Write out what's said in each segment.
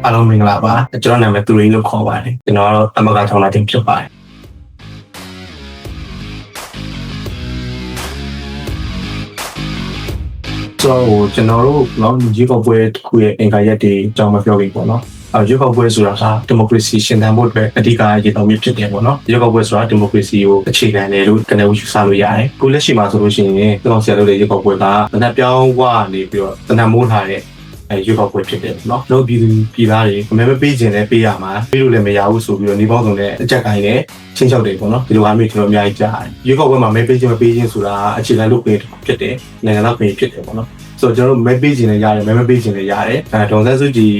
အားလုံးမင်္ဂလာပါကျွန်တော်နာမည်သူရင်းလို့ခေါ်ပါတယ်ကျွန်တော်ကတော့တမကထောင်လာတင်ဖြစ်ပါတယ်ကျွန်တော်တို့နော်ဒီကောက်ပွဲတစ်ခုရဲ့အင်္ဂါရက်တွေအကြောင်းမပြောခင်ပေါ့နော်ရွေးကောက်ပွဲဆိုတာကဒီမိုကရေစီရှင်သန်ဖို့အတွက်အဓိကရည်တော်မြစ်ဖြစ်တယ်ပေါ့နော်ရွေးကောက်ပွဲဆိုတာဒီမိုကရေစီကိုအခြေခံတယ်လို့ကနေယူဆလို့ရတယ်ခုလက်ရှိမှာဆိုလို့ရှိရင်ကျွန်တော်ဆရာတို့ရဲ့ရွေးကောက်ပွဲကတနက်ပြောင်းဝနေပြီးတော့တနက်မိုးထားတဲ့ရွေးကောက်ပွဲဖြစ်တယ်နော်တို့ပြည်သားတွေအမဲမပေးခြင်းလည်းပေးရမှာပေးလို့လည်းမရဘူးဆိုပြီးတော့နေပေါင်းစုံနဲ့အကြက်ကိုင်းနဲ့ချင်းချောက်တယ်ပေါ့နော်ဒီလိုအားမျိုးကျွန်တော်အများကြီးကြားတယ်ရွေးကောက်ပွဲမှာမဲပေးခြင်းမပေးခြင်းဆိုတာအခြေခံလုပ်ပေးဖြစ်တယ်နိုင်ငံသားပေးဖြစ်တယ်ပေါ့နော်ဆိုတော့ကျွန်တော်တို့မဲပေးခြင်းလည်းရတယ်မဲမပေးခြင်းလည်းရတယ်ဒေါ်ဆန်းစုကြည်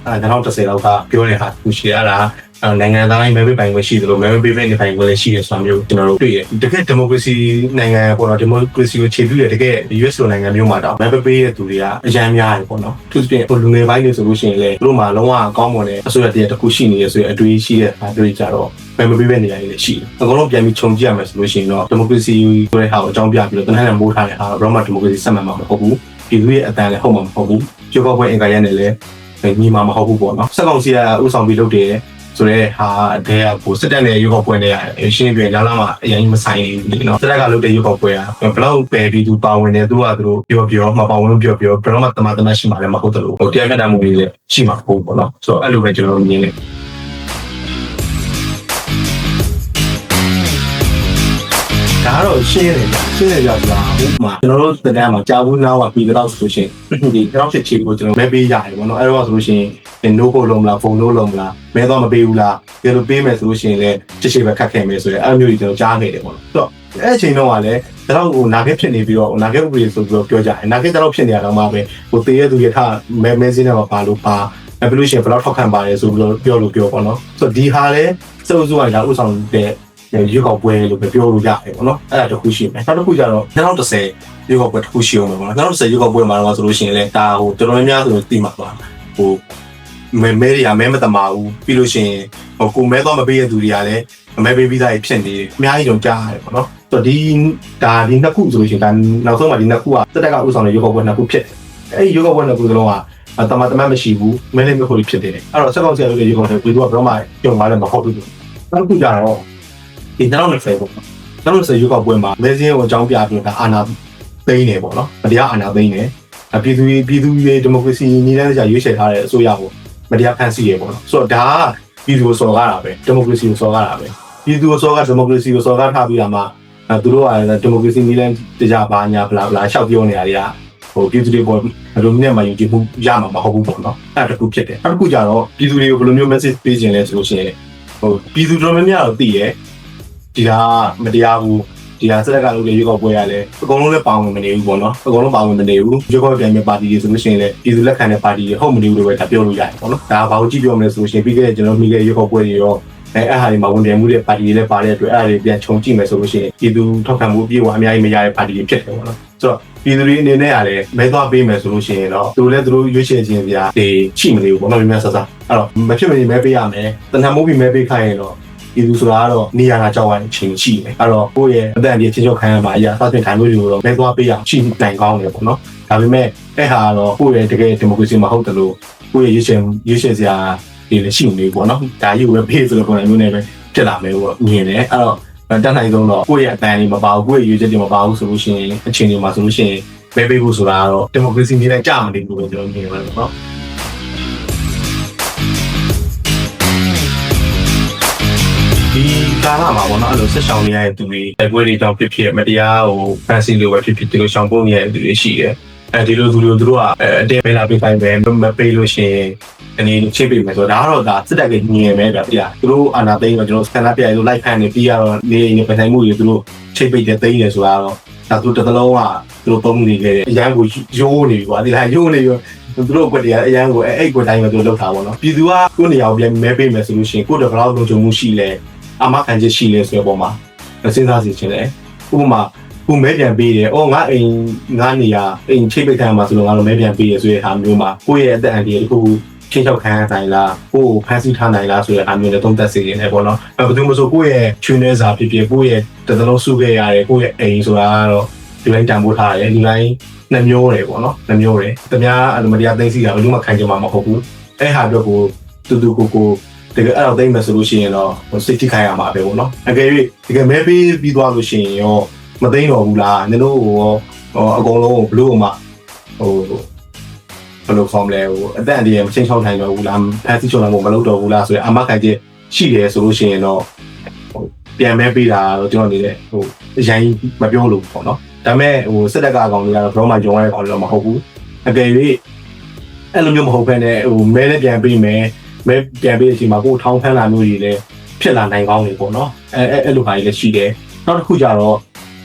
2010လောက်ကပြောတဲ့ဟာသူရှိရတာနိုင်ငံသားတိုင်းမဲပေးပိုင်ခွင့်ရှိတယ်လို့မဲပေးပေးနေပိုင်ခွင့်လည်းရှိတယ်ဆိုတာမျိုးကျွန်တော်တို့တွေ့ရတယ်တကယ်ဒီမိုကရေစီနိုင်ငံပေါ့နော်ဒီမိုကရေစီကိုခြေပြုတဲ့တကယ် US လိုနိုင်ငံမျိုးမှာတော့မဲပေးတဲ့သူတွေကအများများတယ်ပေါ့နော်သူပြင်လူငယ်ပိုင်းတွေဆိုလို့ရှိရင်လည်းသူတို့မှာလုံးဝအကောင်းမွန်တဲ့အစိုးရတည်းတစ်ခုရှိနေရဆိုရင်အတွေးရှိတဲ့အားတွေကြတော့မဲပေးတဲ့နေရာတွေလည်းရှိတယ်အကုန်လုံးပြန်ပြီးခြုံကြည့်ရမယ်ဆိုလို့ရှိရင်တော့ဒီမိုကရေစီဆိုတဲ့ဟာကိုအကြောင်းပြပြီးတော့တနင်္လာမိုးထားတဲ့ဟာတော့ဒီမိုကရေစီစက်မှန်မှာမဟုတ်ဘူးပြည်သူရဲ့အတန်လည်းဟုတ်မှာမဟုတ်ဘူးကြိုးကောက်ပွဲအင်္ဂါရက်နဲ့လည်းညီမှာမဟုတ်ဘူးပေါ့နော်စက်ကောင်စီကဥဆောင်ပြီးလုပ်တယ်ဆိုတော့ဟာအတဲကကိုစစ်တပ်နဲ့ရွေးကောက်ပွဲနဲ့ရှင်းပြလာလာမှာအရင်မဆိုင်ဘူးနော်စစ်တပ်ကလုပ်တဲ့ရွေးကောက်ပွဲကဘလောက်ပဲပြီးသူပါဝင်တယ်သူကသူတို့ပြောမပါဝင်လို့ပြောဘယ်တော့မှတမရှိမှာလည်းမဟုတ်တယ်လို့တရားမျှတမှုတွေလည်းရှိမှာမဟုတ်ပေါ့နော်ဆိုတော့အဲ့လိုပဲကျွန်တော်မြင်တယ်ဒါတော့ရှင်းတယ်ကြလားဥပမာကျွန်တော်တို့တန်းမှာကြာဘူးနားကပြီးတော့ဆိုရှင်ဒီနောက်ချက်ချီကိုကျွန်တော်မဲပေးရတယ်ပေါ့နော်အဲ့တော့ဆိုလို့ရှိရင်နိုးကိုလုံးမလားဖုန်းလုံးမလားမဲတော့မပေးဘူးလားဒီလိုပေးမယ်ဆိုလို့ရှိရင်လည်းချစ်ချစ်ပဲခတ်ခဲမယ်ဆိုရင်အဲ့မျိုးကြီးကျွန်တော်ကြားနေတယ်ပေါ့နော်ဆိုတော့အဲ့အချိန်တော့ကလည်းဒါတော့ဟိုနာဂက်ဖြစ်နေပြီးတော့နာဂက်ဥပဒေဆိုပြီးတော့ပြောကြတယ်နာဂက်တော့ဖြစ်နေတာတော့မှပဲဟိုတေးရသူရထမဲစင်းနဲ့ပါလို့ပါဘယ်လိုရှင်ဘယ်တော့ထောက်ခံပါတယ်ဆိုပြီးတော့ပြောပေါ့နော်ဆိုတော့ဒီဟာလည်းစုံစုံကဥဆောင်တဲ့ရွေးကောက်ပွဲလို့ပဲပြောလို့ရတယ်ပေါ့နော်အဲ့ဒါတစ်ခုရှိမယ်နောက်တစ်ခုကျတော့2010ရွေးကောက်ပွဲတစ်ခုရှိအောင်ပဲပေါ့နော်2010ရွေးကောက်ပွဲမှာတော့ဆိုလို့ရှိရင်လည်းဒါဟိုတော်တော်များများဆိုလို့သိမှာပါဟိုမဲတွေကမဲမတမာဘူးပြီးလို့ရှိရင်ဟိုကိုမဲတော့မပေးရတဲ့သူတွေကလည်းမဲပေးပြီးသားဖြစ်နေတယ်အများကြီးတော့ကြားရတယ်ပေါ့နော်ဆိုတော့ဒီနှစ်ခုဆိုလို့ရှိရင်ဒါနောက်ဆုံးမှာဒီနှစ်ခုကတက်တက်ကဥဆောင်တဲ့ရွေးကောက်ပွဲနှစ်ခုဖြစ်တယ်အဲ့ဒီရွေးကောက်ပွဲနှစ်ခုစလုံးကတမမရှိဘူးမဲလေးမျိုးဖြစ်တယ်အဲ့တော့စက်ကောက်ဆရာတို့ရဲ့ရွေးကောက်ပွဲပြီးတော့ဘယ်တော့မှပြုံသွားတယ်မဟုတ်ဘူးနောက်တစ်ခုကျတော့ဒီ2020ပေါ့နော်2020ရွေးကောက်ပွဲမှာမဲစင်းကိုအကြောင်းပြပြီးတော့အာဏာသိမ်းနေပေါ့နော်မတရားအာဏာသိမ်းနေပြည်သူရဲ့ဒီမိုကရေစီနည်းလမ်းအရရွေးချယ်ထားတဲ့အစိုးရကိုမတရားဖန်ဆီးရပေါ့နော်ဆိုတော့ဒါကပြည်သူကိုစော်ကားတာပဲဒီမိုကရေစီကိုစော်ကားတာပဲပြည်သူကိုစော်ကားဒီမိုကရေစီကိုစော်ကားထားပြီးတာမှသူတို့ကဒီမိုကရေစီနည်းလမ်းတရားပါညာဘလာဘလာရှောက်ပြောနေရတွေကဟိုပြည်သူတွေပေါ်ဘယ်လိုနဲ့မှယုံကြည်မှုရမှာမဟုတ်ဘူးပေါ့နော်အဲ့ဒါတစ်ခုဖြစ်တယ်နောက်တစ်ခုကျတော့ပြည်သူတွေကိုဘယ်လိုမျိုး message ပေးခြင်းလဲဆိုလို့ရှိရင်ဟိုပြည်သူတော်များများတော့သိရဲဒီကမတရားဘူးဒီကစက်ကလုပ်တဲ့ရွေးကောက်ပွဲရလဲအကုန်လုံးလည်းပါဝင်မနေဘူးပေါ့နော်အကုန်လုံးပါဝင်မနေဘူးရွေးကောက်ပြိုင်မဲ့ပါတီတွေဆိုလို့ရှိရင်လည်းပြည်သူလက်ခံတဲ့ပါတီတွေဟုတ်မနေဘူးလို့ပဲဒါပြောလို့ရတယ်ပေါ့နော်ဒါဘာကိုကြည့်ပြောမလဲဆိုလို့ရှိရင်ပြီးခဲ့တဲ့ကျွန်တော်မိခဲ့ရွေးကောက်ပွဲတွေရောအဲ့ဟာတွေမှာဝင်ပြိုင်မှုတဲ့ပါတီတွေလည်းပါတဲ့အတွက်အဲ့ဒါတွေပြန်ခြုံကြည့်မယ်ဆိုလို့ရှိရင်ပြည်သူထောက်ခံမှုအပြည့်အဝအများကြီးမရတဲ့ပါတီတွေဖြစ်တယ်ပေါ့နော်ဆိုတော့ပြည်သူတွေအနေနဲ့ရတယ်မဲသွားပေးမယ်ဆိုလို့ရှိရင်တော့သူတို့ရွေးချယ်ခြင်းပြားတွေရှိမနေဘူးပေါ့နော်များဆဆအဲ့တော့မဖြစ်မနေမဲပေးရမယ်တဏှာမိုးပြီးမဲပေးခိုင်းရင်တော့ပြည်သူဆိုတာကတော့နေရာကြောက်ရတဲ့အချိန်ရှိတယ်အဲ့တော့ကိုယ့်ရဲ့အသက်အန္တရာယ်ချင်းချုပ်ခံရမှာအရာစသဖြင့်ထိုင်လို့ဒီလိုတော့မဲသွားပေးရအောင်ရှိတိုင်ကောင်းတယ်ပေါ့နော်ဒါပေမဲ့အဲ့ဟာကတော့ကိုယ့်ရဲ့တကယ်ဒီမိုကရေစီမဟုတ်တယ်လို့ကိုယ့်ရဲ့ရွေးချယ်စရာတွေလည်းရှိနေပေါ့နော်ဒါကြီးကိုပဲပေးဆိုတဲ့ပုံစံမျိုးနဲ့ပဲဖြစ်လာမယ်ပေါ့မြင်တယ်အဲ့တော့တန်းနိုင်ဆုံးတော့ကိုယ့်ရဲ့အတန်တွေမပါဘူးကိုယ့်ရဲ့ရွေးချက်တွေမပါဘူးဆိုလို့ရှိရင်အချိန်တွေမှာဆိုလို့ရှိရင်မဲပေးဖို့ဆိုတာကတော့ဒီမိုကရေစီနည်းနဲ့ကြာမနေဘူးပဲကျွန်တော်မြင်ပါတယ်နော်ဒီကာလမှာပေါ့နော်အဲ့လိုဆက်ဆောင်နေရတဲ့သူတွေတိုက်ပွဲတွေကြောင့်ဖြစ်မတရားဟိုဖန်ဆီးလို့ပဲဖြစ်ဒီလိုရှောင်ပုံနေရတဲ့သူတွေရှိတယ်အဲဒီလိုသူတို့ကအတဲပေးလာပေးတိုင်းပဲမပေးလို့ရှိရင်အနေနဲ့ချိတ်ပေးမယ်ဆိုတော့ဒါကတော့ဒါစစ်တပ်ကညင်မယ်ဗျာပြသူတို့အာဏာသိမ်းတော့ကျွန်တော်စကန်နာပြရလို့လိုက်ဖန်နေပြီးရတော့နေနေပထိုင်မှုတွေသူတို့ချိတ်ပိတ်တဲ့သိမ်းနေဆိုတာတော့ဒါသူတစ်သလုံးကသူတို့ပုံမှုနေခဲ့တယ်အရန်ကိုရိုးနေပြီကွာဒီလားရိုးနေပြီသူတို့ကွက်တွေကအရန်ကိုအဲ့ကွက်တိုင်းပဲသူတို့လောက်တာပေါ့နော်ပြည်သူကကိုယ့်နေရာကိုပြန်မဲပေးမယ်ဆိုလို့ရှိရင်ကိုယ့်တော့ဘယ်လောက်လုံခြုံမှုရှိလဲအမခံချက်ရှိလဲဆိုတဲ့ပုံမှာစဉ်းစားစီခြင်းတယ်ဥပမာကိုမဲပြန်ပေးတယ်ငါအိမ်ငါနေရာအိမ်ချိတ်ပိတ်ခံမှာဆိုတော့ငါတို့မဲပြန်ပေးရဆိုတဲ့ဟာမျိုးမှာကိုယ့်ရဲ့အသက်အန္တရာယ်တစ်ခုချင်းချောက်ခံရနိုင်လားကိုယ်ဖန်ဆီးထားနိုင်လားဆိုတဲ့အားမျိုးနဲ့သုံးသပ်စေနေတယ်ပေါ့နော်ဘယ်သူမှမဆိုကိုယ့်ရဲ့ချွေးနှဲစာဖြစ်ဖြစ်ကိုယ့်ရဲ့တသလုံးစုခဲ့ရတယ်ကိုယ့်ရဲ့အိမ်ဆိုတာကတော့ဒီတိုင်းတန်ဖိုးထားရတယ်ဒီတိုင်းနှမျိုးတယ်ပေါ့နော်နှမျိုးတယ်တများအလိုမတရားသိသိတာဘယ်သူမှခံကြမှာမဟုတ်ဘူး အဲ့ဟာအတွက်ကိုတူကိုတကယ်အဲ့တော့သိမ့်မယ်ဆိုလို့ရှိရင်တော့စိတ်ထိခိုက်ရမှာပဲပေါ့နော်အကယ်၍တကယ်မဲပေးပြီးသွားလို့ရှိရင်ရောမသိမ့်တော့ဘူးလားနင်တို့ရောအကုန်လုံးဘလို့မှဘယ်လိုခေါ်မလဲအသက်အန္တရာယ်မချင်းချောက်နိုင်တော့ဘူးလားဖက်စီချုံတော့မလုပ်တော့ဘူးလားဆိုရင်အမခိုင်ချက်ရှိတယ်ဆိုလို့ရှိရင်တော့ပြန်မဲပေးတာတော့ကျွန်တော်အနေနဲ့အရင်မပြောလို့ပေါ့နော်ဒါပေမဲ့စစ်တပ်ကအကောင်တွေကတော့ဘရောမှဂျုံရတဲ့ကောင်တွေတော့မဟုတ်ဘူးအကယ်၍အဲ့လိုမျိုးမဟုတ်ဘဲနဲ့မဲလည်းပြန်ပေးမယ်မဲပြန်ပေးတဲ့အချိန်မှာကိုထောင်းဖမ်းလာမျိုးတွေလည်းဖြစ်လာနိုင်ကောင်းတယ်ပေါ့နော်အဲ့လိုဟာတွေလည်းရှိတယ်နောက်တစ်ခုကျတော့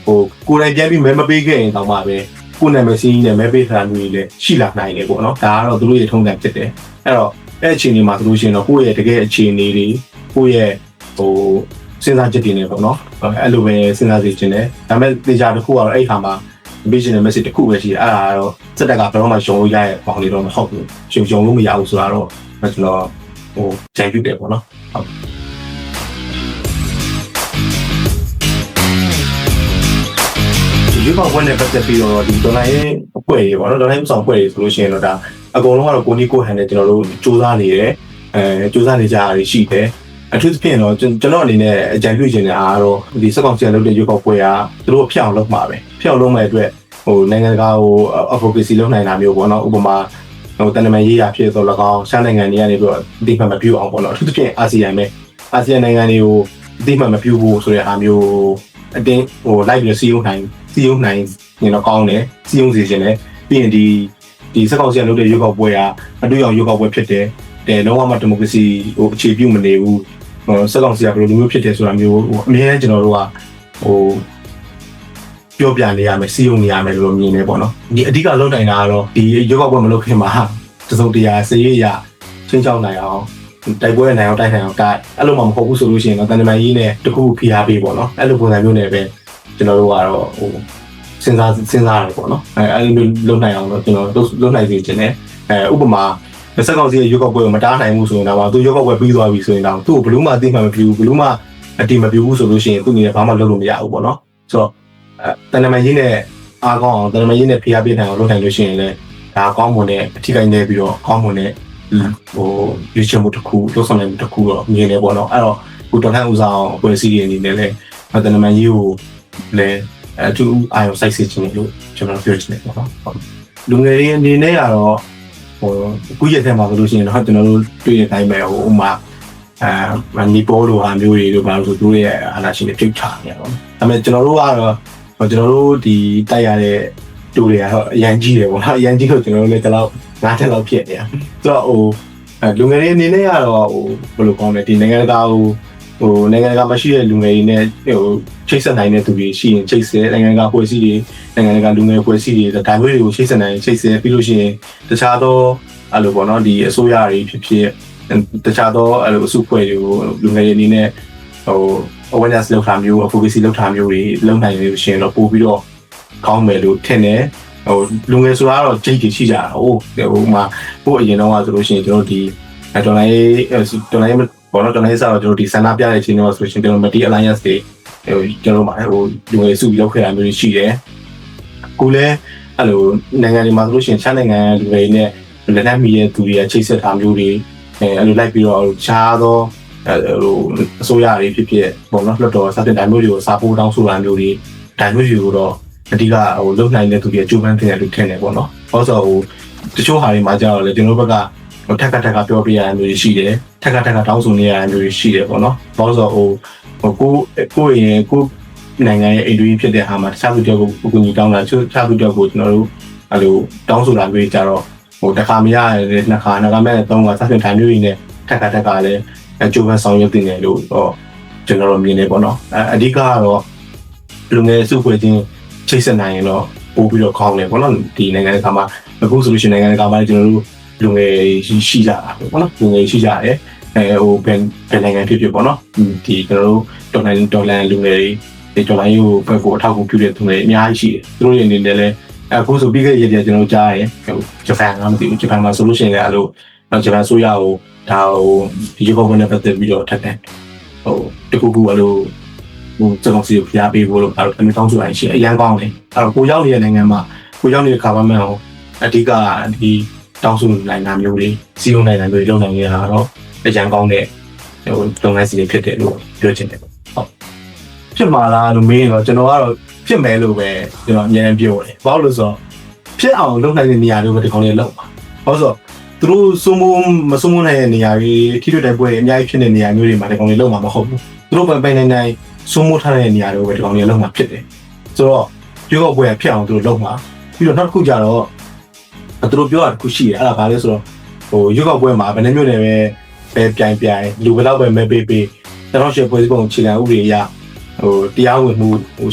ကိုယ်တိုင်ပြန်ပြီးမဲမပေးခဲ့ရင်တောင်မှပဲကိုယ်နာမည်စီးနဲ့မဲပေးထားမျိုးတွေလည်းရှိလာနိုင်တယ်ပေါ့နော်ဒါကတော့သူတို့ရဲ့ထုံးစံဖြစ်တယ်အဲ့တော့အဲ့အခြေအနေမှာဆိုလို့ရှိရင်တော့ကိုယ့်ရဲ့တကယ်အခြေအနေတွေကိုယ့်ရဲ့စဉ်းစားချက်တွေနဲ့ပေါ့နော်အဲ့လိုပဲစဉ်းစားစီခြင်းတယ်ဒါပေမဲ့တေချာတစ်ခုကတော့အဲ့ခါမှာ business message တစ်ခုပဲရှိတယ်အဲ့ဒါကတော့စက်တက်ကဘယ်တော့မှရှုံလို့ရရဲ့ပေါင်းလေးတော့မဟုတ်ဘူးရှုံလို့မရဘူးဆိုတော့ကျွန်တော်ဂျန်ပြုတ်တယ်ပေါ့နော်ဟုတ်ဒီကောက်ဝန်းနဲ့ပတ်သက်ပြီးတော့ဒီဒေါ်လာရဲ့အပွဲတွေပေါ့နော်ဒေါ်လာရဲ့ဆောင်ပွဲတွေဆိုလို့ရှိရင်တော့ဒါအကုန်လုံးကတော့ကိုနီကိုဟန်နဲ့ကျွန်တော်တို့စူးစမ်းနေတယ်စူးစမ်းနေကြတာရှိတယ်အထူးသဖြင့်တော့ကျွန်တော်အနေနဲ့အကြံပြုချင်တဲ့အားတော့ဒီစက်ကောင်စီလုပ်တဲ့ရွေးကောက်ပွဲကသူတို့ဖျောက်လုပ်မှာပဲဖျောက်လုပ်မဲ့အတွက်နိုင်ငံတကာadvocacy လုပ်နိုင်တာမျိုးပေါ့နော်ဥပမာတန်တမာရေးရဖြစ်တော့၎င်းရှမ်းနိုင်ငံတွေကနေပြီးတော့အတိအမှန်မပြုအောင်ပေါ့နော်အထူးသဖြင့်အာဆီယံနိုင်ငံတွေကိုအတိအမှန်မပြုဖို့ဆိုတဲ့အားမျိုးအတင်းလိုက်ပြီးစီယုံနိုင်နေတော့ကောင်းတယ်စီယုံစီခြင်းနဲ့ပြီးရင်ဒီစက်ကောင်စီလုပ်တဲ့ရွေးကောက်ပွဲကအတူရောက်ရွေးကောက်ပွဲဖြစ်တယ်လုံးဝမှဒီမိုကရေစီအခြေပြုမနေဘူးစက်ကောင်စီကဘယ်လိုမျိုးဖြစ်တယ်ဆိုတာမျိုးအမြဲတမ်းကျွန်တော်တို့ကပြောပြနေရမယ်စီယုံနေရမယ်လို့မြင်နေပေါ့နော်ဒီအဓိကလုပ်နိုင်တာကတော့ဒီရွေးကောက်ပွဲမလုပ်ခင်မှာတစုံတရာစရေးရချင်းချောင်းနိုင်အောင်တိုက်ပွဲနိုင်အောင်တိုက်နိုင်အောင်အဲ့လိုမှမဟုတ်ဘူးဆိုလို့ရှိရင်တော့တန်တမာရေးနဲ့တခုဖိအားပေးပေါ့နော်အဲ့လိုပုံစံမျိုးနဲ့ပဲကျွန်တော်တို့ကတော့စဉ်းစားရတယ်ပေါ့နော်အဲ့လိုမျိုးလုပ်နိုင်အောင်တော့ကျွန်တော်လုပ်နိုင်စေချင်တယ်ဥပမာစက်ကောင်စီရဲ့ရွေးကောက်ပွဲကိုမတားနိုင်ဘူးဆိုရင်တော့သူရွေးကောက်ပွဲပြီးသွားပြီဆိုရင်တော့သူ့ကိုဘယ်လို့မှအသိမှမပြုဘူးဘယ်လို့မှအတိမပြုဘူးဆိုလို့ရှိရင်သူ့အနေနဲ့ဘာမှလုပ်လို့မရဘူးပေါ့နော်ဆိုတော့တန်တမာရေးနဲ့အားကောင်းအောင်တန်တမာရေးနဲ့ဖိအားပေးနိုင်အောင်လုပ်နိုင်လို့ရှိရင်လည်းဒါကောင်းမွန်တဲ့အထီးကိုင်းနေပြီးတော့ကောင်းမွန်တဲ့ရွေးချယ်မှုတစ်ခုလုပ်ဆောင်နိုင်မှုတစ်ခုတော့မြင်နေပေါ့နော်အဲ့တော့ကိုတော်လှန်ဦးဆောင်အဖွဲ့အစည်းတွေအနေနဲ့လည်းတန်တမာရေးကိုလည်းအထူးအာရုံစိုက်စေချင်တယ်လို့ကျွန်တော်ပြောချင်တယ်ပေါ့နော်လူငယ်တွေအနေနဲ့ကတော့အခုရက်ထဲမှာဆိုလို့ရှိရင်တော့ကျွန်တော်တို့တွေ့တဲ့အတိုင်းပဲဥမာနီပေါ်လိုဟာမျိုးတွေတို့ဘာလို့ဆိုသူတို့ရဲ့အာဏာရှင်တွေပြုတ်ချနေရတော့ဒါပေမဲ့ကျွန်တော်တို့ကတော့ကျွန်တော်တို့ဒီတိုက်ရတဲ့တူတွေကတော့အရန်ကြီးတယ်ပေါ့နော်အရန်ကြီးလို့ကျွန်တော်တို့လည်းဒီလောက်၅ထက်လောက်ဖြစ်နေတာဆိုတော့လူငယ်တွေအနေနဲ့ကတော့ဘယ်လိုကောင်းလဲဒီနိုင်ငံတကာနိုင်ငံတကာမှာရှိတဲ့လူငယ်တွေနဲ့ချိတ်ဆက်နိုင်တဲ့သူတွေရှိရင်ချိတ်ဆက်နိုင်ငံတကာဖွဲ့စည်းတွေနိုင်ငံတကာလူငယ်ဖွဲ့စည်းတွေဒါမျိုးတွေကိုချိတ်ဆက်နိုင်ချိတ်ဆက်ပြီးလို့ရှိရင်တခြားသောအဲ့လိုပေါ့နော်ဒီအစိုးရတွေဖြစ်တခြားသောအဲ့လိုအစုဖွဲ့တွေကိုလူငယ်တွေအနေနဲ့awareness လောက်ထားမျိုး advocacy လောက်ထားမျိုးတွေလုပ်နိုင်လို့ရှိရင်တော့ပို့ပြီးတော့ကောင်းမယ်လို့ထင်တယ်လူငယ်ဆိုတာကတော့ကြိတ်ကြီးရှိကြတာမှာပို့အရင်တော့ဆိုလို့ရှိရင်ကျွန်တော်ဒီဒေါ်လာရေးပေါ်တော့ကျွန်တော်ရေးစားတော့ကျွန်တော်ဒီဆန္ဒပြတဲ့အချိန်တော့ဆိုရှင်ကျွန်တော် Multi Alliance တွေကျွန်တော်မှာလူငယ်စုပြီးလောက်ခဲ့တာမျိုးရှိတယ်ကိုလည်းအဲ့လိုနိုင်ငံတွေမှာဆိုလို့ရှိရင်ခြားနိုင်ငံလူတွေနဲ့လက်နက်မီရဲ့သူတွေကချိတ်ဆက်ထားမျိုးတွေအဲ့လိုလိုက်ပြီးတော့ခြားသောအစိုးရတွေဖြစ်ပေါ့နော်လွှတ်တော်စတဲ့ဓာတ်မျိုးတွေကိုစာပို့တောင်းဆိုတာမျိုးတွေဓာတ်မျိုးတွေကိုတော့အဓိကလုံနိုင်တဲ့သူတွေအကျိုးပန်းတင်တယ်လို့ထင်တယ်ပေါ့နော်။ဟုတ်ဆိုတချို့ဟာတွေမှာကြတော့လေကျွန်တော်ဘက်ကထက်ကပြောပြရတဲ့မျိုးတွေရှိတယ်ထက်ကတောင်းဆိုနေရတဲ့မျိုးတွေရှိတယ်ပေါ့နော်။ဟုတ်ဆိုကိုနိုင်ငံရဲ့အိမ်တွင်းဖြစ်တဲ့ဟာမှာတခြားသူတွေကိုအကူအညီတောင်းတာတခြားသူတွေကိုကျွန်တော်တို့အဲ့လိုတောင်းဆိုတာမျိုးကြတော့တစ်ခါမရတဲ့နှစ်ခါမဲ့သုံးခါစသဖြင့်ဓာတ်မျိုးတွေနဲ့ထက်ကလည်းအကျိုးပန်းဆောင်ရွက်တင်တယ်လို့ကျွန်တော်တို့မြင်နေပေါ့နော်။အဓိကကတော့လူငယ်စုဖွဲ့ခြင်းချိတ်ဆက်နိုင်ရင်တော့ပို့ပြီးတော့ကောင်းတယ်ပေါ့နော်ဒီနိုင်ငံတကာမှာအခုဆိုလို့ရှိရင်နိုင်ငံတကာမှာကျွန်တော်တို့လူငယ်ရှိကြတာပေါ့နော်လူငယ်ရှိကြတယ်ဘယ်နိုင်ငံဖြစ်ပေါ့နော်ဒီကျွန်တော်တို့ဒေါ်လာလူငယ်တွေဒေါ်လာယူဘက်ကိုအထောက်အကူပြုတဲ့သူတွေအများကြီးရှိတယ်သူတို့တွေအနေနဲ့လည်းအခုဆိုပြီးခဲ့တဲ့ရက်ကျွန်တော်ကြားရတယ်ဂျပန်ကမသိဘူးဂျပန်မှာဆိုလို့ရှိရင်လည်းအဲ့လိုဂျပန်ဆိုရဒါဒီရုပ်ပုံနဲ့ပတ်သက်ပြီးတော့ထပ်တယ်တခုခုအဲ့လိုကျွန်တော်စီကိုဖျားပေးဖို့လို့အဲ့လိုအမြဲတောင်းဆိုရရှိအရန်ကောင်းတယ်အဲ့တော့ကိုရောက်နေတဲ့နိုင်ငံမှာကိုရောက်နေတဲ့ government ကိုအဓိကဒီ တောင်းဆိုနိုင်တာမျိုးတွေစီးရုံနိုင်တာမျိုးတွေလုပ်နိုင်ရတာတော့အကြံကောင်းတဲ့လုပ်ငန်းစီတွေဖြစ်တယ်လို့ပြောချင်တယ်ဟုတ်ဖြစ်မှာလားလို့မေးရင်တော့ကျွန်တော်ကတော့ဖြစ်မယ်လို့ပဲကျွန်တော်အများကြီးပြောတယ်ဘာလို့လဲဆိုတော့ဖြစ်အောင်လုပ်နိုင်တဲ့နေရာတွေပဲဒီကောင်လေးလုပ်ပါဟုတ်ဆိုသူတို့စုံမစုံနိုင်တဲ့နေရာတွေထိတွေ့တိုက်ပွဲတွေအများကြီးဖြစ်တဲ့နေရာမျိုးတွေမှာဒီကောင်လေးလုပ်မှာမဟုတ်ဘူးသူတို့ပိုင်နိုင်စုံထားတဲ့နေရာတွေပဲဒီကောင်လေးလုပ်မှာဖြစ်တယ်ဆိုတော့ရွေးကောက်ပွဲဖြစ်အောင်သူတို့လုပ်မှာပြီးတော့နောက်တစ်ခုကြတော့သူတို့ပြောတာတစ်ခုရှိတယ်အဲ့ဒါဘာလဲဆိုတော့ရွေးကောက်ပွဲမှာဘယ်နှမျိုးနဲ့ပဲပြိုင်လူဘယ်လောက်ပဲမဲပေး2008ပွဲစပုံခြေခံဥပဒေအရတရားဝင်မှု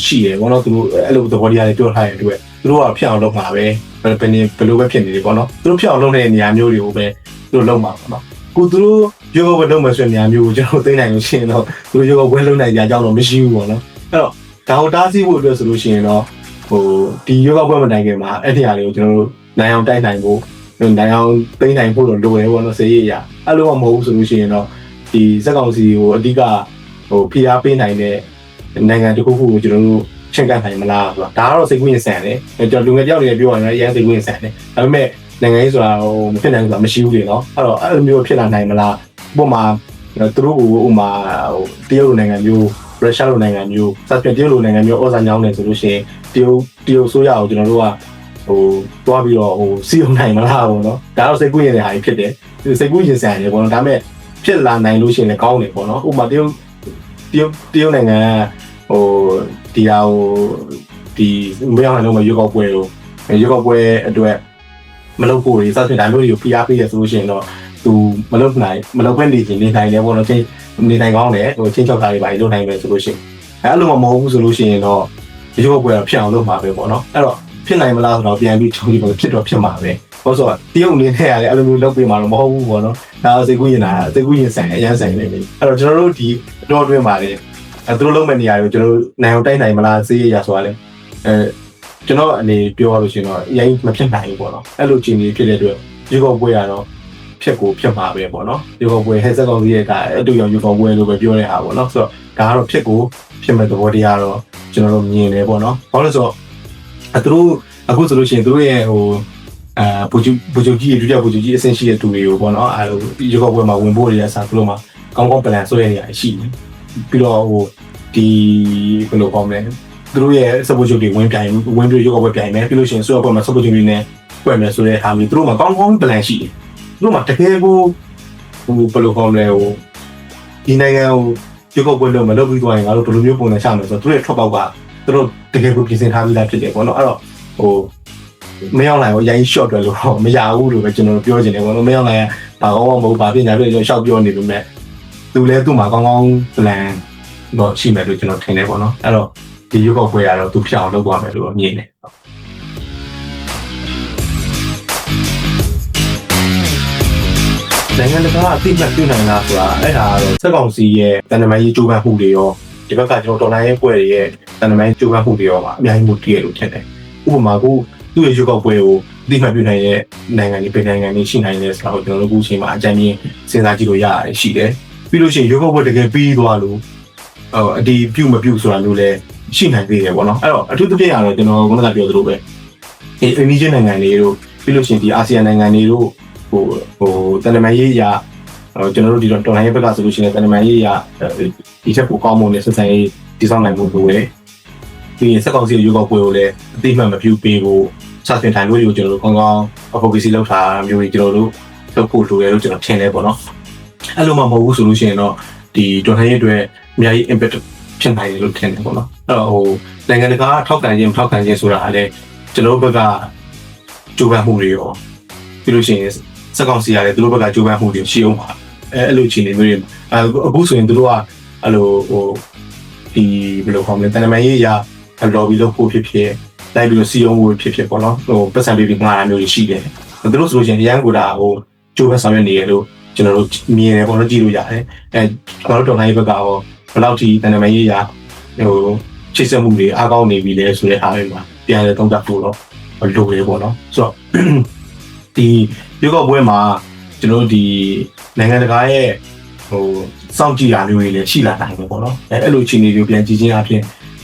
ရှိတယ်ဘောနော်သူတို့အဲ့လိုသဘောတရားတွေပြောထားတဲ့အတွက်သူတို့ကဖြစ်အောင်လုပ်မှာပဲဘယ်လိုပဲဖြစ်နေတယ်ပေါ့နော်သူတို့ဖြစ်အောင်လုပ်နေတဲ့နေရာမျိုးတွေကိုပဲသူတို့လုပ်မှာပေါ့နော်ကိုသူတို့ရွေးကောက်ပွဲလုပ်မယ်ဆိုတဲ့နေရာမျိုးကိုကျွန်တော်သိနိုင်လို့ရှိရင်တော့သူတို့ရွေးကောက်ပွဲလုပ်နိုင်ကြအကြောင်းတော့မရှိဘူးပေါ့နော်အဲ့တော့ဒါကိုတားဆီးဖို့အတွက်ဆိုလို့ရှိရင်တော့ဒီရွေးကောက်ပွဲမတိုင်ခင်မှာအဲ့ဒီအရာတွေကိုကျွန်တော်တို့နိုင်အောင်တိုက်နိုင်ဖို့နိုင်အောင်သိနိုင်ဖို့တော့လိုတယ်ပေါ့နော်စေရေးအရာအဲ့လိုမှမဟုတ်ဘူးဆိုလို့ရှိရင်တော့ဒီစက်ကောင်စီကိုအဓိကဖိအားပေးနိုင်တဲ့နိုင်ငံတစ်ခုခုကိုကျွန်တော်တို့ချင့်ကပ်နိုင်မလားဆိုတာဒါကတော့စိတ်ကူးရင်ဆန်တယ်ကျွန်တော်လူငယ်တယောက်တွေပြောရင်လည်းအရင်စိတ်ကူးရင်ဆန်တယ်ဒါပေမဲ့နိုင်ငံရေးဆိုတာမဖြစ်နိုင်ဘူးဆိုတာမရှိဘူးလေနော်အဲ့တော့အဲ့လိုမျိုးဖြစ်လာနိုင်မလားပုံမှာသူတို့ကိုဥမာတရုတ်လိုနိုင်ငံမျိုးရုရှားလိုနိုင်ငံမျိုးစသဖြင့်တရုတ်လိုနိုင်ငံမျိုးဩဇာညောင်းနေဆိုလို့ရှိရင်တရုတ်ဆိုရအောင်ကျွန်တော်တို့ကတွားပြီးတော့စီးအောင်နိုင်မလားပေါ့နော်ဒါတော့စိတ်ကူးရင်တဲ့ဟာကြီးဖြစ်တယ်စိတ်ကူးရင်ဆန်တယ်ပေါ့နော်ဒါပေမဲ့ဖြစ်လာနိုင်လို့ရှိရင်လည်းကောင်းတယ်ပေါ့နော်ဥပမာတရုတ်နိုင်ငံဒီဟာဒီမရောက်နိုင်တော့ရွေးကောက်ပွဲအတွက်မလုပ်ဖို့စသဖြင့်ဒါမျိုးတွေကိုဖိအားပေးရဆိုလို့ရှိရင်တော့သူမလုပ်ခွင့်နေတယ်နေနိုင်တယ်ပေါ့နော်ချင်းနေနိုင်ကောင်းတယ်ချင်းချောက်တာတွေပါလုပ်နိုင်မယ်ဆိုလို့ရှိရင်အဲ့လိုမှမဟုတ်ဘူးဆိုလို့ရှိရင်တော့ရွေးကောက်ပွဲဖြစ်အောင်လုပ်မှာပဲပေါ့နော်အဲ့တော့ဖြစ်နိုင်မလားဆိုတော့ပြန်ပြီးချုံကြည့်ပါဖြစ်တော့ဖြစ်မှာပဲဟုတ်ဆိုတော့တရုတ်အနေနဲ့ရတယ်အဲ့လိုမျိုးလုပ်ပေးမှာတော့မဟုတ်ဘူးပေါ့နော်ဒါစိတ်ကူးရင်ဆိုင်အရန်ဆိုင်နေပြီအဲ့တော့ကျွန်တော်တို့ဒီတော့အတွင်းမှာလေသူတို့လုံးမဲ့နေရာကိုကျွန်တော်တို့နိုင်အောင်တိုက်နိုင်မလားစေးရဆိုတာလေကျွန်တော်အနေပြောရလို့ရှိရင်တော့အရင်မဖြစ်နိုင်ဘူးပေါ့နော်အဲ့လိုချိန်ကြီးဖြစ်တဲ့အတွက်ရွေးကောက်ပွဲရတော့ဖြစ်မှာပဲပေါ့နော်ရွေးကောက်ပွဲဟဲ့စက်ကောင်ကြီးရဲ့ဒါအတူရောရွေးကောက်ပွဲလို့ပဲပြောတဲ့ဟာပေါ့နော်ဆိုတော့ဒါကတော့ဖြစ်မဲ့သဘောတရားတော့ကျွန်တော်တို့မြင်တယ်ပေါ့နော်ဘာလို့လဲဆိုတော့သူတို့အခုဆိုလို့ရှိရင်သူတို့ရဲ့ဘူဂျူကြီးဒုတိယဘူဂျူကြီးအဆင့်ရှိတဲ့သူတွေကိုပေါ့နော်အဲလိုရွေးကောက်ပွဲမှာဝင်ဖို့ရစားသူတို့မှာကောင်း plan ဆွဲနေရရှိတယ်ပြီးတော့ဒီဘယ်လိုကောင်းလဲသူတို့ရဲ့ support တွေဝင်ပြီးရွေးကောက်ပွဲပြိုင်မယ်ပြီးလို့ရှိရင်ဆိုတော့ပေါ်မှာ support တွေနဲ့ပွဲမယ်ဆိုတဲ့ဟာမျိုးသူတို့မှာကောင်း plan ရှိတယ်သူတို့မှာတကယ်ကိုဘယ်လိုကောင်းလဲဒီနိုင်ငံကိုရွေးကောက်ပွဲလုပ်မလုပ်ပြီးသွားရင်ငါတို့ဘယ်လိုမျိုးပုံစံချမယ်ဆိုတော့သူတို့ရဲ့ထွက်ပေါက်ကသူတို့တကယ်ကိုပြင်ဆင်ထားပြီးသားဖြစ်တယ်ပေါ့နော်အဲ့တော့မရောက်နိုင်ဘူးအရင် short တယ်လို့မရဘူးလို့ပဲကျွန်တော်ပြောချင်တယ်ပေါ့နော်မရောက်နိုင်ဘာကောင်းမဟုတ်ဘာပညာပြည့်ကျွန်တော်ရှောက်ပြောနေပေမဲ့သူလည်းသူ့မှာကောင်း plan တော့ရှိမယ်လို့ကျွန်တော်ထင်တယ်ပေါ့နော်အဲ့တော့ဒီရွေးကောက်ပွဲကတော့သူဖြစ်အောင်လုပ်သွားမယ်လို့မြင်တယ်နိုင်ငံတကာအသိမှတ်ပြုနိုင်လားဆိုတာအဲ့ဒါကတော့စက်ကောင်စီရဲ့တန်တမာရေးကြိုးပမ်းမှုတွေရောဒီဘက်ကကျွန်တော်တော်လိုင်းရဲ့ပွဲတွေရဲ့တန်တမာရေးကြိုးပမ်းမှုတွေရောမှာအများကြီးမှုတည်ရလို့ထင်တယ်ဥပမာသူ့ရဲ့ရွေးကောက်ပွဲကိုအသိမှတ်ပြုနိုင်တဲ့နိုင်ငံတွေပြည်နိုင်ငံတွေရှိနိုင်တယ်ဆိုတော့ကျွန်တော်တို့အခုချိန်မှာအကြံဉာဏ်စဉ်းစားကြည့်လို့ရတယ်ရှိတယ်ပြီးလို့ရှိရင်ရွေးကောက်ပွဲတကယ်ပြီးသွားလို့အဒီပြုမပြုဆိုတာမျိုးလည်းရှိနိုင်သေးတယ်ပေါ့နော်အဲ့တော့အထူးသဖြင့်ကတော့ကျွန်တော်ခုနကပြောသလိုပဲအိန္ဒိယနိုင်ငံတွေတို့ပြီးလို့ရှိရင်ဒီအာဆီယံနိုင်ငံတွေတို့တန်တမာရေးရာကျွန်တော်တို့ဒီတော့တော်လိုင်းရဲ့ဘက်ကဆိုလို့ရှိရင်တန်တမာရေးရာဒီချက်ကိုကောင်းမွန်တဲ့ဆက်ဆံရေးတည်ဆောက်နိုင်မှုလိုတယ်ပြီးရင်စက်ကောင်စီရဲ့ရွေးကောက်ပွဲကိုလည်းအသိမှတ်မပြုပေးဖို့စသဖြင့်တိုင်းမျိုးတွေကိုကျွန်တော်တို့ကောင်းကောင်း advocacy လုပ်ထားမျိုးတွေကျွန်တော်တို့လုပ်ဖို့လိုရလို့ကျွန်တော်ထင်တယ်ပေါ့နော်အဲ့လိုမှမဟုတ်ဘူးဆိုလို့ရှိရင်တော့ဒီတော်လိုင်းရဲ့အတွက်အများကြီး impact ဖြစ်နိုင်တယ်လို့ထင်တယ်ပေါ့နော်အဲ့တော့နိုင်ငံတကာထောက်ခံခြင်းဆိုတာကလည်းကျွန်တော်တို့ဘက်ကကြိုးပမ်းမှုတွေရောပြီးလို့ရှိရင်စက်ကောင်စီရတယ်သူတို့ဘက်ကကြိုးပမ်းမှုတွေရှိအောင်ပါအဲ့လိုအခြေအနေမျိုးတွေအခုဆိုရင်သူတို့ကအဲ့လိုဒီဘယ်လိုခေါ်မလဲတန်တမာရေးရာlobby လုပ်ဖို့ဖြစ်လိုက်ပြီးတော့စီယုံဖို့ဖြစ်ပေါ့နော်ပတ်စံပြီးငှားတာမျိုးတွေရှိတယ်သူတို့ဆိုလို့ရှိရင်ရန်ကိုတာကြိုးပမ်းဆောင်ရွက်နေရလို့ကျွန်တော်တို့မြင်တယ်ပေါ့နော်ကြည့်လို့ရတယ်ကျွန်တော်တို့တော်လိုင်းဘက်ကရောဘယ်လောက်ထိတန်တမာရေးရာချိတ်ဆက်မှုတွေအားကောင်းနေပြီလဲဆိုတဲ့အားတွေမှာပြန်လဲသုံးသပ်ဖို့တော့လိုတယ်ပေါ့နော်ဆိုတော့ဒီရွေးကောက်ပွဲမှာကျွန်တော်တို့ဒီနိုင်ငံတကာရဲ့စောင့်ကြည့်ရမျိုးတွေလည်းရှိလာနိုင်တယ်ပေါ့နော်အဲ့လိုအခြေအနေတွေပြန်ကြည့်ခြင်းအပြင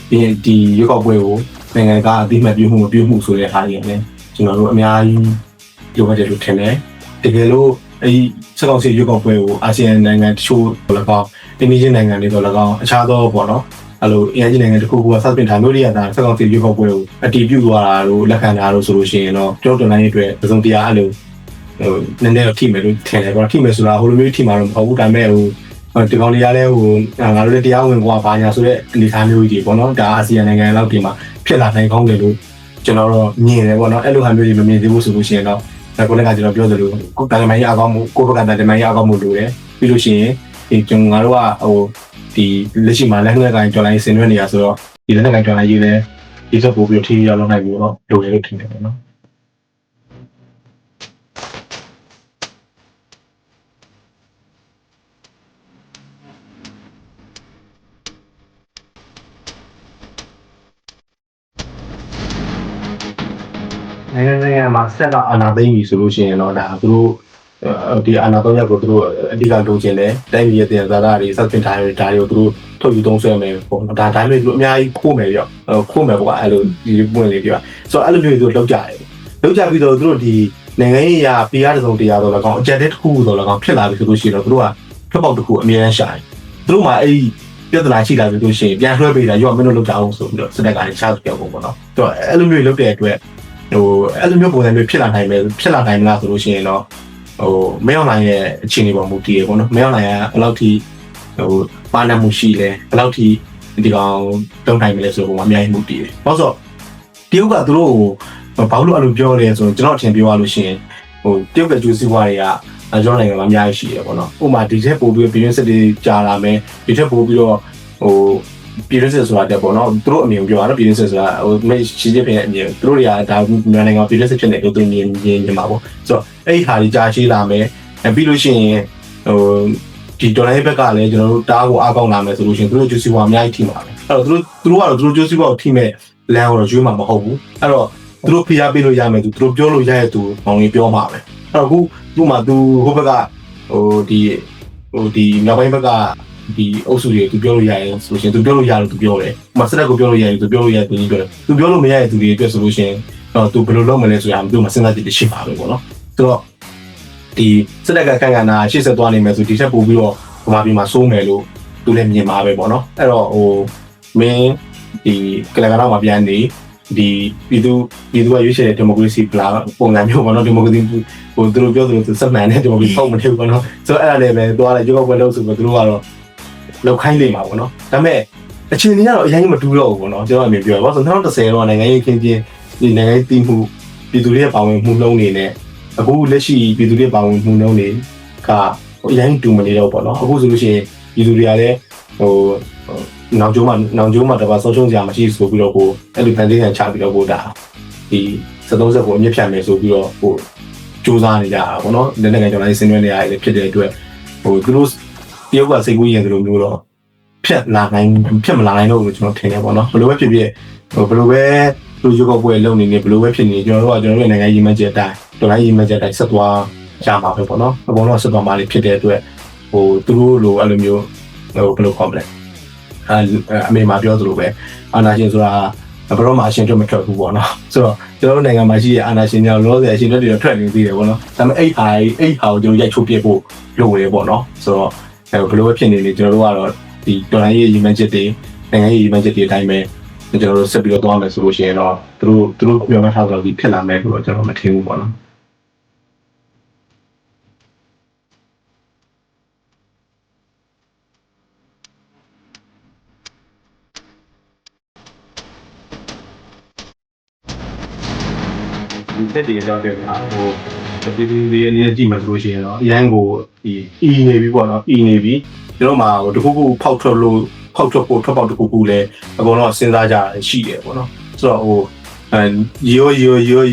်ဒီရွေးကောက်ပွဲကိုနိုင်ငံကအသိမှတ်ပြုမှုမပြုမှုဆိုတဲ့အားတွေလည်းကျွန်တော်တို့အများကြီး လိုအပ်တယ်လို့ထင်တယ်တကယ်လို့အဲဒီစစ်ကောင်စီရွေးကောက်ပွဲကိုအာဆီယံနိုင်ငံတချို့တော့၎င်းအိန္ဒိယနိုင်ငံတွေတော့၎င်းအခြားသောပေါ့နော်အဲ့လိုအင်အားကြီးနိုင်ငံတစ်ခုခုကစသဖြင့်ဒါမျိုးတွေကဒါစစ်ကောင်စီရွေးကောက်ပွဲကိုအတည်ပြုသွားတာလို့လက်ခံတာလို့ဆိုလို့ရှိရင်တော့ကျွန်တော်တို့တိုင်းအတွက်သုံးတရားအဲ့လိုနည်းနည်းတော့ထိမယ်လို့ထင်တယ်ပေါ့ထိမယ်ဆိုတာဟိုလိုမျိုးထိမှာတော့မဟုတ်ဘူးဒါပေမဲ့ဒီကောင်တွေကလည်းငါတို့လည်းတရားဝင်ကွာဘာညာဆိုတဲ့အနေအထားမျိုးကြီးပေါ့နော်ဒါအာဆီယံနိုင်ငံလောက်ဒီမှာဖြစ်လာနိုင်ကောင်းတယ်လို့ကျွန်တော်တော့မြင်တယ်ပေါ့နော်အဲ့လိုဟာမျိုးတွေမမြင်သေးဘူးဆိုလို့ရှိရင်တော့ကိုလည်းကကျွန်တော်ပြောသလိုကိုတာလမန်ရအကောင်းမှုကိုဘက်ကတာလမန်ရအကောင်းမှုလို့ရတယ်ပြီးလို့ရှိရင်ဒီကျွန်တော်တို့ကဒီလက်ရှိမှာလက်ငယ်ကိုင်တော်လိုင်းဆင်နွှဲနေရဆိုတော့ဒီလက်ငယ်ကိုင်တော်လိုင်းရေးလည်းဒီစက်ပို့ပြီးထိရောက်လောက်နိုင်ပြီတော့လိုရလို့ထင်တယ်ပေါ့နော်နိုင်ငံမှာစက်ကအာဏာသိမ်းပြီဆိုလို့ရှိရင်တော့ဒါသူတို့ဒီအာဏာသိမ်းရက်ကိုသူတို့အဓိကလိုချင်တယ်တိုင်းပြည်ရဲ့တင်စားတာတွေစသဖြင့်ဒါတွေကိုသူတို့ထုတ်ယူသုံးစွဲမယ်ပေါ့နော်ဒါတိုင်းမျိုးသူအများကြီးခိုးမယ်ပြောခိုးမယ်ပေါ့အဲ့လိုဒီပွင့်လေးပြဆိုတော့အဲ့လိုမျိုးသူလောက်ကြတယ်လောက်ကြပြီးတော့သူတို့ဒီနိုင်ငံရေးအရာ PR တစုံတရာတော့၎င်းအကြက်တဲ့တစ်ခုတော့၎င်းဖြစ်လာပြီဆိုလို့ရှိရင်တော့သူတို့ကထွက်ပေါက်တစ်ခုအမြဲတမ်းရှာတယ်သူတို့မှအဲ့ဒီပြဿနာရှိလာပြီလို့ရှိရင်ပြန်လွှဲပေးတာရောမင်းတို့လောက်ကြအောင်ဆိုပြီးတော့စတဲ့ကနေချားပြောပေါ့နော်သူကအဲ့လိုမျိုးလုပ်တဲ့အတွက်အဲ့လိုမျိုးပုံစံမျိုးဖြစ်လာနိုင်မလားဆိုလို့ရှိရင်တော့မင်းအောင်နိုင်ရဲ့အခြေအနေပေါ်မူတည်ရပေါ့နော်မင်းအောင်နိုင်ကဘယ်လောက်ထိပါနမှုရှိလဲဘယ်လောက်ထိဒီကောင်တုံးနိုင်မလဲဆိုတော့အများကြီးမူတည်တယ်ဘာလို့ဆိုတရုတ်ကသူတို့ဘာလို့အဲ့လိုပြောလဲဆိုတော့ကျွန်တော်အထင်ပြောရလို့ရှိရင်တရုတ်ကကျူးစီးပွားတွေကကျွန်တော်နိုင်ငံမှာအများကြီးရှိတယ်ပေါ့နော်ဥပမာဒီထက်ပိုပြီးပြည်တွင်းစစ်တွေကြာလာမယ်ဒီထက်ပိုပြီးတော့ပြည်တွင်းစစ်ဆိုတာတက်ပေါ့နော်သူတို့အမြင်ပြောတာပြည်တွင်းစစ်ဆိုတာမရှိချင်းဖြစ်တဲ့အမြင်သူတို့တွေကဒါမြန်မာနိုင်ငံပြည်တွင်းစစ်ဖြစ်နေလို့သူမြင်မှာပေါ့ဆိုတော့အဲ့ဒီဟာကြီးကြာရှိလာမယ်ပြီးလို့ရှိရင်ဒီဒေါ်လာဘက်ကလည်းကျွန်တော်တို့တားကိုအားကောင်းလာမယ်ဆိုလို့ရှိရင်သူတို့ကျူးစီပွားအများကြီးထိမှာပဲအဲ့တော့သူတို့ကတော့သူတို့ကျူးစီပွားကိုထိမဲ့လမ်းကိုတော့ရွေးမှာမဟုတ်ဘူးအဲ့တော့သူတို့ဖိအားပေးလို့ရမယ်သူတို့ပြောလို့ရရဲ့သူမောင်ကြီးပြောမှာပဲအဲ့တော့ခုမှသူဟိုဘက်ကဒီမြောက်ပိုင်းဘက်ကဒီအုပ်စုတွေသူပြောလို့ရရင်ဆိုရှင်သူပြောလို့ရလို့သူပြောတယ်။မစရက်ကိုပြောလို့ရရင်သူပြောလို့ရတယ်သူကြီးပြောတယ်။သူပြောလို့မရတဲ့သူတွေအတွက်ဆိုလို့ရှင်တော့သူဘယ်လိုလုပ်မလဲဆိုတာသူမစဉ်းစားကြည့်ရှိပါပဲပေါ့နော်။ဆိုတော့ဒီစက်ကခန့်ခန့်နာရှေ့ဆက်သွားနေမယ်ဆိုဒီထက်ပိုပြီးတော့ဗမာပြည်မှာစိုးမယ်လို့သူလည်းမြင်ပါပဲပေါ့နော်။အဲ့တော့မင်းဒီကလကတော့မပြန်နေဒီပြည်သူကရွေးချယ်တဲ့ဒီမိုကရေစီပုံစံမျိုးပေါ့နော်ဒီမိုကရေစီသူတို့ပြောသလိုသူစက်မှန်တဲ့ဒီမိုကရေစီပုံမထည့်ဘူးပေါ့နော်။ဆိုတော့အဲ့ဒါလည်းပဲသွားလိုက်ရုပ်ောက်ပွဲလို့ဆိုတော့သူတို့ကတော့လောက်ခိုင်းနေမှာပေါ့နော်ဒါပေမဲ့အခြေအနေကတော့အရင်ကမတူတော့ဘူးပေါ့နော်ကျွန်တော်အမြင်ပြောပါဆိုတော့2010တော့နိုင်ငံရေးခင်းချင်းဒီနိုင်ငံရေးတီးမှုပြည်သူတွေရဲ့ပါဝင်မှုလုံးနေနဲ့အခုလက်ရှိပြည်သူတွေပါဝင်မှုလုံးနေကအရင်တူမနေတော့ပေါ့နော်အခုဆိုလို့ရှိရင်ပြည်သူတွေကလည်းနောင်ကျိုးမှာတပါဆုံးရှုံးကြမှာရှိဆိုပြီးတော့အဲ့လိုဖန်တီးခံချပြီးတော့ဒါဒီ73ဆက်ကိုအမြင့်ဖြတ်မယ်ဆိုပြီးတော့စူးစမ်းနေကြတာပေါ့နော်နိုင်ငံကျွန်တော်ရေးဆင်းရဲနေရတယ်ဖြစ်တဲ့အတွက်သူတို့တရုတ်ကစိတ်ကူးရင်ဒီလိုမျိုးတော့ဖြစ်မလာနိုင်တော့လို့ကျွန်တော်ထင်တယ်ပေါ့နော်ဘယ်လိုပဲဖြစ်ဖြစ်ဘယ်လိုပဲလူရုပ်ောက်ပွဲလုပ်နေနေဘယ်လိုပဲဖြစ်နေကျွန်တော်တို့နိုင်ငံရေးမှန်းချက်တိုင်းတော်လိုင်းရေးမှန်းချက်တိုင်းဆက်သွားကြမှာပဲပေါ့နော်အကုန်လုံးဆက်သွားမှာဖြစ်တဲ့အတွက်သူတို့လိုအဲ့လိုမျိုးဘယ်လိုခေါ်မလဲအမေမှာပြောသလိုပဲအာဏာရှင်ဆိုတာဘယ်တော့မှအရှင်ထွက်မထွက်ဘူးပေါ့နော်ဆိုတော့ကျွန်တော်တို့နိုင်ငံမှာရှိတဲ့အာဏာရှင်တွေလောဆယ်အရှင်တွေတော့ထွက်နေသေးတယ်ပေါ့နော်ဒါပေမဲ့အဲ့ဟာကိုကျွန်တော်ရိုက်ချိုးပြဖို့လိုတယ်ပေါ့နော်ဆိုတော့ဘယ်လိုပဲဖြစ်နေလေကျွန်တော်တို့ကတော့ဒီတော်လိုင်းရေးရည်မှန်းချက်တွေနိုင်ငံရေးရည်မှန်းချက်တွေအတိုင်းပဲကျွန်တော်တို့ဆက်ပြီးတော့သွားမယ်ဆိုလို့ရှိရင်တော့သူတို့ပြောမှထားတော့ဒီဖြစ်လာမယ်လို့ကျွန်တော်မထင်ဘူးပေါ့နော်ဒီတက်တွေကြောင့်တဲ့ဒီအနေနဲ့ကြည့်မှဆိုလို့ရှိရင်တော့အရန်ကိုဒီနေပြီပေါ့နော်နေပြီကျွန်တော်မှာတခုခုဖောက်ထွက်ဖို့ထွက်ပေါက်တခုခုလည်းအကုန်လုံးစဉ်းစားကြရှိတယ်ပေါ့နော်ဆိုတော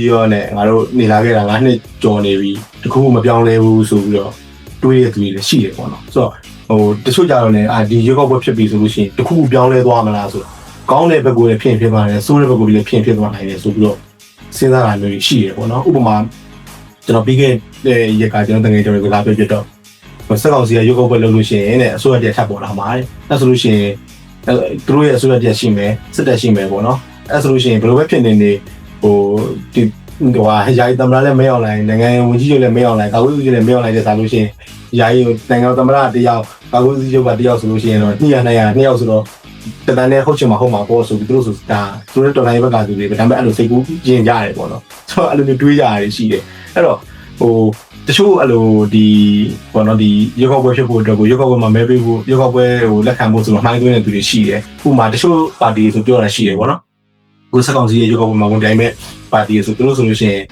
့ရောနဲ့ငါတို့နေလာခဲ့တာ9နှစ်ကျော်နေပြီတခုခုမပြောင်းလဲဘူးဆိုပြီးတော့တွေးရတဲ့သူတွေလည်းရှိတယ်ပေါ့နော်ဆိုတော့တချို့ကြတော့လည်းဒီရွေးကောက်ပွဲဖြစ်ပြီဆိုလို့ရှိရင်တခုခုပြောင်းလဲသွားမလားဆိုတော့ကောင်းတဲ့ဘက်ကိုလည်းဖြစ်သွားတယ်ဆိုးတဲ့ဘက်ကိုလည်းဖြစ်သွားနိုင်တယ်ဆိုပြီးတော့စဉ်းစားတာမျိုးရှိတယ်ပေါ့နော်ဥပမာကျွန်တော်ပြီးခဲ့တဲ့ရက်ကကျွန်တော်တကယ်ကြော်ကိုလာပြပြတော့စက်ကောင်စီကရုပ်ောက်ပွဲလုပ်လို့ရှိရင်တဲ့အစိုးရတက်ထပ်ပေါ်လာမှာတဲ့အဲဆိုလို့ရှိရင်သူတို့ရဲ့အစိုးရတက်ရှိမယ်စစ်တက်ရှိမယ်ပေါ့နော်အဲဆိုလို့ရှိရင်ဘယ်လိုပဲဖြစ်နေဒီ ယာယီသမ္မတလည်းမရောက်နိုင်နိုင်ငံဝန်ကြီးချုပ်လည်းမရောက်နိုင်ကာကွယ်ရေးလည်းမရောက်နိုင်တဲ့စားလို့ရှိရင်ယာယီနိုင်ငံသမ္မတတယောက်ကာကွယ်ရေးချုပ်ကတယောက်ဆိုလို့ရှိရင်တော့200 200ယောက်ဆိုတော့တန်းနဲ့ဟုတ်ချင်မှာဟုတ်မှာပေါ့ဆိုပြီးသူတို့ဆိုတာသူတို့တော်လိုင်းဘက်ကသူတွေပဲဒါပေမဲ့အဲ့လိုစိတ်ကူးကျင်ကြရတယ်ပေါ့နော်ဆိုတော့အဲ့လိုမျိုးတွေးကြရတယ်ရှိတယ်အဲ့တော့တချို့အဲ့လိုဒီပေါ့နော်ဒီရုပ်ောက်ပွဲဖြစ်ဖို့အတွက်ကိုရုပ်ောက်ပွဲမှာမဲပေးဖို့ရုပ်ောက်ပွဲလက်ခံဖို့ဆိုတော့မှိုင်းသွင်းတဲ့သူတွေရှိတယ်ဥပမာတချို့ပါတီဆိုပြောတာရှိတယ်ပေါ့နော်ကိုစက်ကောင်စီရဲ့ရုပ်ောက်ပွဲမှာဝင်ပြိုင်မဲ့ပါတီဆိုသူတို့ဆိုလို့ရှိရင်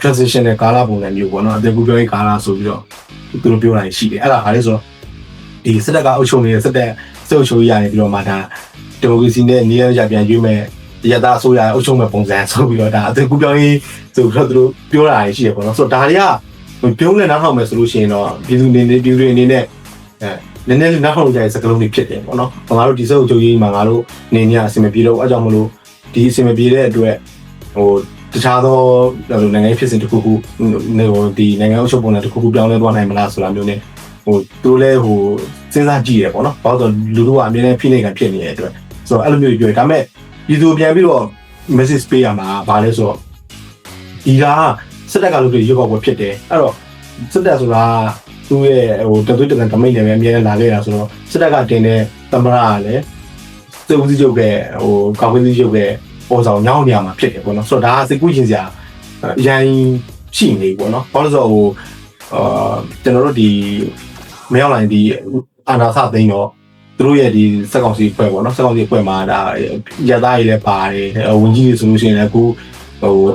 transition နဲ့ကာလာပုံစံမျိုးပေါ့နော်အသေးကူပြောရေးကာလာဆိုပြီးတော့သူတို့ပြောတာရှိတယ်အဲ့ဒါဟာလေဆိုတော့ဒီစစ်တပ်ကအုပ်ချုပ်နေတဲ့စစ်တပ်စုပ်ချုပ်ရနေပြီးတော့မှဒါဒီမိုကရေစီနဲ့နေရာပြန်ရွေးမဲ့ရတာအစိုးရအုပ်ချုပ်မဲ့ပုံစံဆိုပြီးတော့ဒါအသေးကူပြောရေးဆိုတော့သူတို့ပြောတာရှိတယ်ပေါ့နော်ဆိုတော့ဒါတွေကပြုံးနဲ့နောက်ထောင်မယ်ဆိုလို့ရှိရင်တော့ပြည်သူတွေအနေနဲ့နည်းနည်းလေးနောက်ထောင်ကြတဲ့စကားလုံးတွေဖြစ်တယ်ပေါ့နော်ငါတို့ဒီစုပ်ချုပ်ရေးမှာငါတို့နေနေအဆင်မပြေလို့အကြောင်းမလို့ဒီအဆင်မပြေတဲ့အတွက်တခြားသောနိုင်ငံရေးဖြစ်စဉ်တစ်ခုခုဒီနိုင်ငံအုပ်ချုပ်ပုံစံတစ်ခုခုပြောင်းလဲသွားနိုင်မလားဆိုတာမျိုးနဲ့သူတို့လည်းစဉ်းစားကြည့်ရပေါ့နော်ဘာလို့ဆိုလူတို့ကအမြဲတမ်းဖိနှိပ်ခံဖြစ်နေတဲ့အတွက်ဆိုတော့အဲ့လိုမျိုးပြောရဒါပေမဲ့ပြည်သူပြန်ပြီးတော့ message ပေးရမှာဘာလဲဆိုတော့ဒီကစစ်တပ်ကလုပ်တဲ့ရုပ်ောက်ပွဲဖြစ်တယ်အဲ့တော့စစ်တပ်ဆိုတာသူ့ရဲ့တသွေးတကန်တမိတ်နဲ့ပဲအမြဲတမ်းလာခဲ့တာဆိုတော့စစ်တပ်ကတင်တဲ့သမ္မတကလည်းစစ်ဦးစီးချုပ်ရဲ့ကာကွယ်ရေးချုပ်ရဲ့ပေါ်ဆောင်ညောင်းနေရမှာဖြစ်တယ်ပေါ့နော်ဆိုတော့ဒါကစိတ်ကူးရှင်စရာအရင်ရှိနေပေါ့နော်ဘာလို့ဆိုတော့ကျွန်တော်တို့ဒီမရောက်နိုင်ဒီအာနာစသိန်းတော့သူတို့ရဲ့ဒီစက်ကောင်စီဖွဲ့ပေါ့နော်စက်ကောင်စီဖွဲ့မှာဒါရသားရည်လည်းပါတယ်ဝန်ကြီးတွေဆိုလို့ရှိရင်လည်းအခု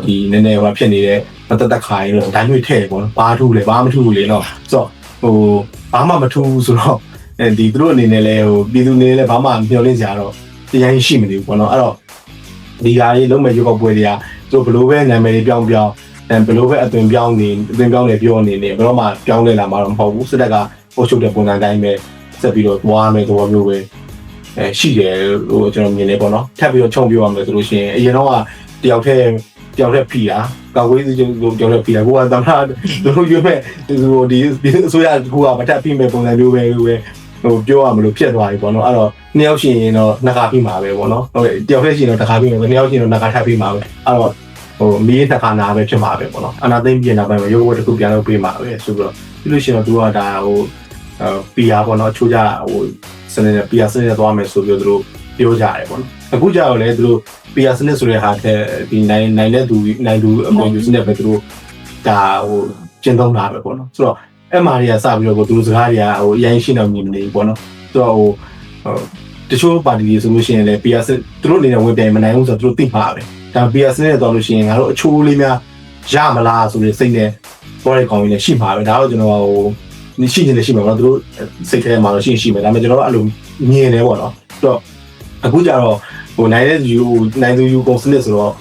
ဒီနည်းနည်းဖြစ်နေတဲ့မတတ်ခိုင်လို့ဒိုင်းတွေထည့်ပေါ့နော်ဘာထူးလဲဘာမထူးဘူးလေနော်ဆိုတော့ဘာမှမထူးဆိုတော့ဒီသူတို့အနေနဲ့လည်းပြည်သူတွေလည်းဘာမှမျှော်လင့်စရာတော့တရားရှိမနေဘူးပေါ့နော်အဲ့တော့ဒီဟာလေးလုံးမဲ့ရုပ်ောက်ပွဲတွေကသူတို့ဘလို့ပဲနာမည်တွေပြောင်းဘလို့ပဲအသွင်ပြောင်းနေပြောနေဘယ်တော့မှပြောင်းလဲလာမှာတော့မဟုတ်ဘူးစစ်တပ်ကပို့ချုပ်တဲ့ပုံစံတိုင်းပဲဆက်ပြီးတော့သွားမယ်သဘောမျိုးပဲရှိတယ်ကျွန်တော်မြင်နေပေါ့နော်ထပ်ပြီးတော့ခြုံပြောရမယ်ဆိုလို့ရှိရင်အရင်တော့ကတယောက်တည်းဖီတာကာကွယ်ရေးချုပ်တယောက်တည်းဖီတာကိုကသမ္မတတို့ရွေးမဲ့ဒီအစိုးရကမထပ်ပြီးမဲ့ပုံစံမျိုးပဲပြောရမလို့ဖြစ်သွားပြီပေါ့နော်အဲ့တော့နှစ်ယောက်ရှိရင်တော့နှခါပြီးမှာပဲပေါ့နော်ဟုတ်ကဲ့တယောက်တည်းရှိရင်တော့တစ်ခါပြီးမယ်နှစ်ယောက်ရှိရင်တော့နှခါထပ်ပြီးမှာပဲအဲ့တော့မီးနှခါနာပဲဖြစ်မှာပဲပေါ့နော်အနာသိမ့်ပြင်တာပဲရုပ်ဝတ်တစ်ခုပြန်လုပ်ပေးမှာပဲဆိုပြီးတော့ပြီးလို့ရှိရင်တော့သူကဒါPR ပေါ့နော်ချိုးကြစနစ်နဲ့ PR စနစ်နဲ့သွားမယ်ဆိုပြီးတော့သူတို့ပြောကြရတယ်ပေါ့နော်အခုကြောက်လည်းသူတို့ PR စနစ်ဆိုတဲ့ဟာတဲ့ဒီနိုင်တဲ့သူအပေါ်ယူစနစ်ပဲသူတို့ဒါကျင့်သုံးတာပဲပေါ့နော်ဆိုတော့အဲ့မာတွေကစပြီးတော့သူတို့စကားတွေကအရင်ရှင်းတော့မြင်နေပြီပေါ့နော်ဆိုတော့တချို့ပါတီတွေဆိုလို့ရှိရင်လည်း PR သူတို့အနေနဲ့ဝင်ပြိုင်မနိုင်ဘူးဆိုတော့သူတို့သိမှာပဲဒါ PR စနစ်နဲ့သွားလို့ရှိရင်ငါတို့အချိုးလေးများရမလားဆိုတဲ့စိတ်နဲ့ပေါ်တဲ့ကောင်ကြီးလည်းရှိမှာပဲဒါတော့ကျွန်တော်ရှိနေတယ်ရှိမှာပေါ့သူတို့စိတ်ထဲမှာတော့ရှိမယ်ဒါပေမဲ့ကျွန်တော်တို့အဲ့လိုမြင်နေပေါ့နော်ဆိုတော့အခုကျတော့နိုင်သူယူကုန်စနစ်ဆိုတော့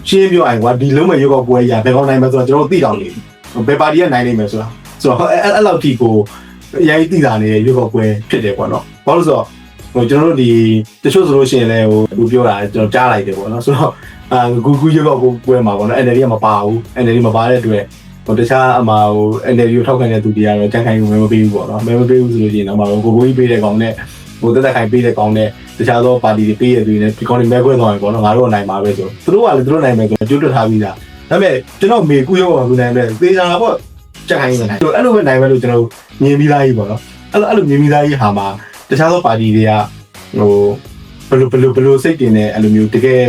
ရှင်းပြောရင်ကွာဒီလုံးမဲ့ရုပ်ောက်ပွဲရဘယ်ကောင်နိုင်မလဲဆိုတော့ကျွန်တော်တို့သိတောင်နေဘယ်ပါတီကနိုင်နိုင်မယ်ဆိုတာဆိုတော့အဲ့လောက်ထိကိုအရင်သိတာနေတဲ့ရုပ်ောက်ပွဲဖြစ်တယ်ပေါ့နော်ဘာလို့ဆိုတော့ကျွန်တော်တို့ဒီတချို့ဆိုလို့ရှိရင်လည်းသူပြောတာကျွန်တော်ကြားလိုက်တယ်ပေါ့နော်ဆိုတော့ကူရုပ်ောက်ပွဲမှာပေါ့နော် NLD ကမပါဘူး NLD မပါတဲ့အတွက်တခြားNLD ကိုထောက်ခံတဲ့သူတွေကတော့ကြံ့ခိုင်မပေးဘူးပေါ့နော်မပေးဘူးဆိုလို့ရှိရင်တော့ကိုကြီးပေးတဲ့ကောင်နဲ့တက်ခိုင်ပေးတဲ့ကောင်နဲ့တခြားသောပါတီတွေပေးရတဲ့သူတွေနဲ့ဒီကောင်တွေမဲခွဲသွားရင်ပေါ့နော်ငါတို့နိုင်မှာပဲဆိုသူတို့ကလည်းသူတို့နိုင်မယ်ဆိုတော့ကြိုးတွက်ထားပြီးသားဒါပေမဲ့ကျွန်တော်မေကူရောက်ပါဘူးနိုင်တယ်သေချာပေါ့ကြက်ခိုင်းနေတယ်အဲ့လိုပဲနိုင်မယ်လို့ကျွန်တော်မြင်ပြီးသားကြီးပေါ့နော်အဲ့လိုမြင်ပြီးသားကြီးဟာမှာတခြားသောပါတီတွေကဘယ်လိုစိတ်တင်နေအဲ့လိုမျိုးတကယ်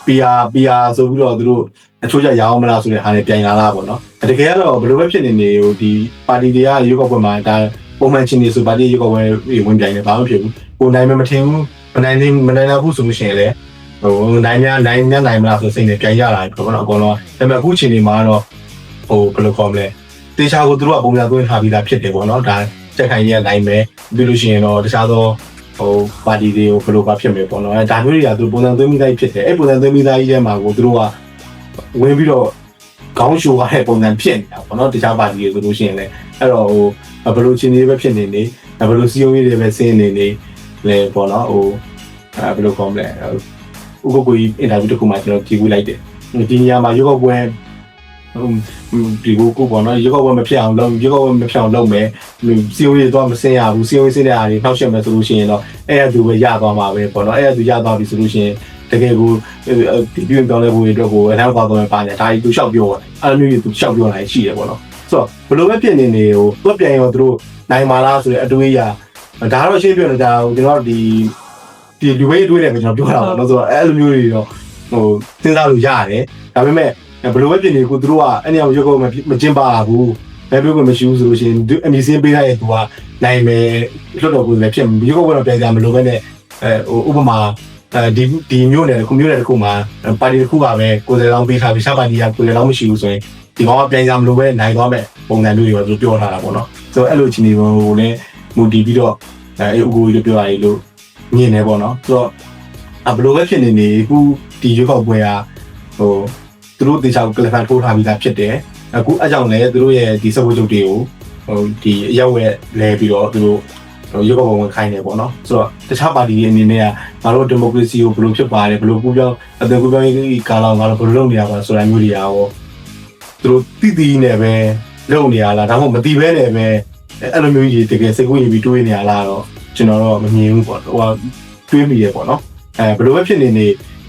PR ဆိုပြီးတော့သူတို့အချို့ကြရအောင်မလားဆိုတဲ့ဟာနဲ့ပြန်လာလားပေါ့နော်တကယ်ကတော့ဘယ်လိုပဲဖြစ်နေဒီပါတီတွေကရုပ်ောက်ပွဲမှာဒါပုံမှန်ချင်းနေဆိုပါတီရုပ်ောက်ပွဲဝင်ပြိုင်နေဘာမှဖြစ်ဘူးကိုနိုင်မထင်ဘူးမနိုင်တော့ဘူးဆိုလို့ရှိရင်လည်းနိုင်မလားဆိုစိတ်နဲ့ပြန်ရလာပြီပေါ့နော်အကောင်လုံးဒါပေမဲ့အခုချိန်ဒီမှာတော့ဘယ်လိုခေါ်မလဲတေချာကိုသူတို့ကပုံစံသွင်းထားပြီးသားဖြစ်တယ်ပေါ့နော်ဒါကြက်ခိုင်ကြီးကနိုင်မယ်ပြီးလို့ရှိရင်တော့တခြားသောပါတီတွေကိုဘယ်လိုဖြစ်မယ်ပေါ့နော်ဒါမျိုးတွေကသူပုံစံသွင်းပြီးသားဖြစ်တယ်အဲ့ပုံစံသွင်းပြီးသားကြီးထဲမှာကိုသူတို့ကဝင်ပြီးတော့ခေါင်းရှိုးရတဲ့ပုံစံဖြစ်နေတာပေါ့နော်တခြားပါတီတွေဆိုလို့ရှိရင်လည်းအဲ့တော့ဘယ်လိုချင်းတွေပဲဖြစ်နေနေဘယ်လိုစီယုံရေးတွေပဲဆင်းနေနေလေပေါ့နော်ဘယ်လိုခေါ်မလဲဥက္ကိုကြီးအင်တာဗျူးတစ်ခုမှကျွန်တော်ကြည့်လိုက်တယ်ဒီနေရာမှာရုပ်ောက်ပွဲဒီကိုပေါ့နော်ရုပ်ောက်ပွဲမဖြစ်အောင်လုပ်မယ်စီယုံရေးတော့မဆင်းရဘူးစီယုံရေးဆင်းတဲ့အားတွေနှောက်ယှက်မယ်ဆိုလို့ရှိရင်တော့အဲ့ဒါသူပဲရသွားမှာပဲပေါ့နော်အဲ့ဒါသူရသွားပြီဆိုလို့ရှိရင် တကယ်ကိုဒီပြုံပြောင်းလဲဖို့အတွက်ကိုအထောက်အပံ့တော့ပါနေဒါကြီးသူလျှောက်ပြောတယ်အဲ့လိုမျိုးသူလျှောက်ပြောနိုင်ရှိတယ်ပေါ့နော်ဆိုတော့ဘလို့ပဲဖြစ်နေနေကိုသူပြန်ရောသူတို့နိုင်မာလားဆိုတဲ့အတွေးအရဒါတော့ရှင်းပြနေတာကျွန်တော်ဒီလူဝေးတွေးတယ်ကျွန်တော်ပြောတာပေါ့နော်ဆိုတော့အဲ့လိုမျိုးတွေတော့ဟိုစဉ်းစားလို့ရတယ်ဒါပေမဲ့ဘလို့ပဲဖြစ်နေကိုသူတို့ကအဲ့နေရာရုပ်ကုန်းမကျင်းပါဘူးဘယ်လိုမှမရှိဘူးဆိုလို့ရှိရင်အမီစင်းပေးလိုက်ရင်သူကနိုင်မယ်လွတ်တော်ကိုလည်းဖြစ်ရုပ်ကုန်းကတော့ပြန်ကြမလို့ပဲနဲ့ဥပမာဒီမျိုးနဲ့ကွန်မြူနတီတစ်ခုမှာပါတီတစ်ခုကပဲကိုယ်စားလောင်းပေးထားပြီးရှားပါတီကကိုယ်စားလောင်းမရှိဘူးဆိုရင်ဒီကောင်ကပြန်ကြမလို့ပဲနိုင်သွားမယ်ပုံစံမျိုးတွေတော့သူပြောထားတာပေါ့နော်ဆိုတော့အဲ့လိုအခြေအနေကိုလည်းမူတည်ပြီးတော့အကူကြီးပြောရည်လို့မြင်နေပေါ့နော်ဆိုတော့ဘယ်လိုပဲဖြစ်နေအခုဒီရွေးကောက်ပွဲကဟိုသူတို့တေချာကိုကလဖန်ထိုးထားပြီးသားဖြစ်တယ်အခုအကြောင်းလည်းသူတို့ရဲ့ဒီစပ်ဝတ်ချုပ်တွေကိုဟိုဒီအရောက်ရဲ့လဲပြီးတော့သူတို့ရုပ်ကပုံဝင်ခိုင်းတယ်ပေါ့နော်ဆိုတော့တခြားပါတီတွေအနေနဲ့ကငါတို့ဒီမိုကရေစီကိုဘယ်လိုဖြစ်ပါတယ်ဘယ်လိုကူပြောင်းအသွင်ကူပြောင်းရေးကာလငါတို့ဘယ်လိုလုပ်နေရပါဆိုတာမျိုးတွေရောသူတို့တိနဲ့ပဲလုပ်နေရလားဒါမှမဟုတ်မတိပဲနဲ့ပဲအဲ့လိုမျိုးကြီးတကယ်စိတ်ကူးရင်ပြီးတွေးနေရလားတော့ကျွန်တော်တော့မမြင်ဘူးပေါ့ဟိုတွေးမိရပေါ့နော်ဘယ်လိုပဲဖြစ်နေ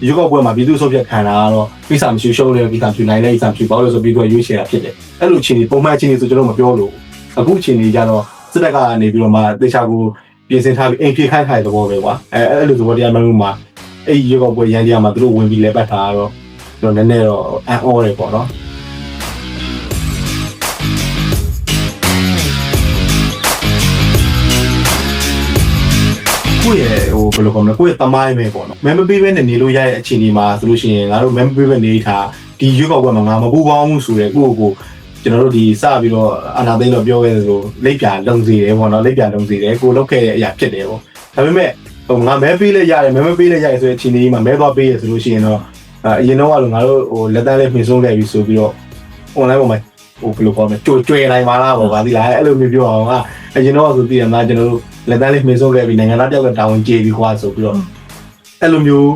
ရုပ်ကပွဲမှာပြည်သူ့ဆုတ်ဖြတ်ခံတာကတော့ကိစ္စမရှိရှုံးတဲ့ကိစ္စဖြစ်နိုင်တဲ့ကိစ္စဖြစ်ပါလို့ဆိုပြီးတော့ရွေးချယ်တာဖြစ်တယ်အဲ့လိုအခြေအနေပုံမှန်အခြေအနေဆိုကျွန်တော်မပြောလို့အခုအခြေအနေကြတော့စစ်တပ်ကနေပြီးတော့မှတေချာကိုပြင်ဆင်ထားပြီးအိမ်ပြေခိုင်းခိုင်းတဲ့ဘောပဲကွာအဲ့လိုသဘောတရားမျိုးမှာအဲ့ဒီရုပ်ကပွဲရန်တရားမှာသူတို့ဝင်ပြီးလဲပတ်ထားတော့ကျွန်တော်နည်းနည်းတော့အံ့ဩတယ်ပေါ့နော်ကိုယ့်ရဲ့ဟိုဘယ်လိုကောမလဲကိုယ့်ရဲ့တမိုင်းပဲပေါ့နော်မန်မပေးပဲနဲ့နေလို့ရတဲ့အခြေအနေမှာဆိုလို့ရှိရင်ငါတို့မန်မပေးပဲနေထားဒီရွေးကောက်ပွဲမှာငါမပူပေါင်းမှုဆိုတဲ့ကိုကျွန်တော်တို့ဒီစပြီးတော့အာနာသိန်းတော့ပြောခဲ့သလိုလက်ပြလုံစီတယ်ပေါ့နော်လက်ပြလုံစီတယ်ကိုလောက်ခဲ့တဲ့အရာဖြစ်တယ်ပေါ့ဒါပေမဲ့ဟိုငါမဲပေးလဲရတယ်မဲမပေးလဲရတယ်ဆိုတဲ့အခြေအနေမှာမဲသွားပေးရဆိုလို့ရှိရင်တော့အရင်တော့ကငါတို့ဟိုလက်တန်းလေးပြင်ဆုံးခဲ့ပြီဆိုပြီးတော့ online ပေါ်မှာဟိုဘယ်လိုခေါ်မလဲကြွယ်နိုင်ပါလားပေါ့ဗာဒီလားအဲ့လိုမျိုးပြောအောင်ကအရင်တော့ဆိုသိရမှာကျွန်တော်တို့လက်တန်းလေးပြင်ဆုံးခဲ့ပြီနိုင်ငံသားတယောက်ကတာဝန်ကျေပြီးခွာဆိုပြီးတော့အဲ့လိုမျိုး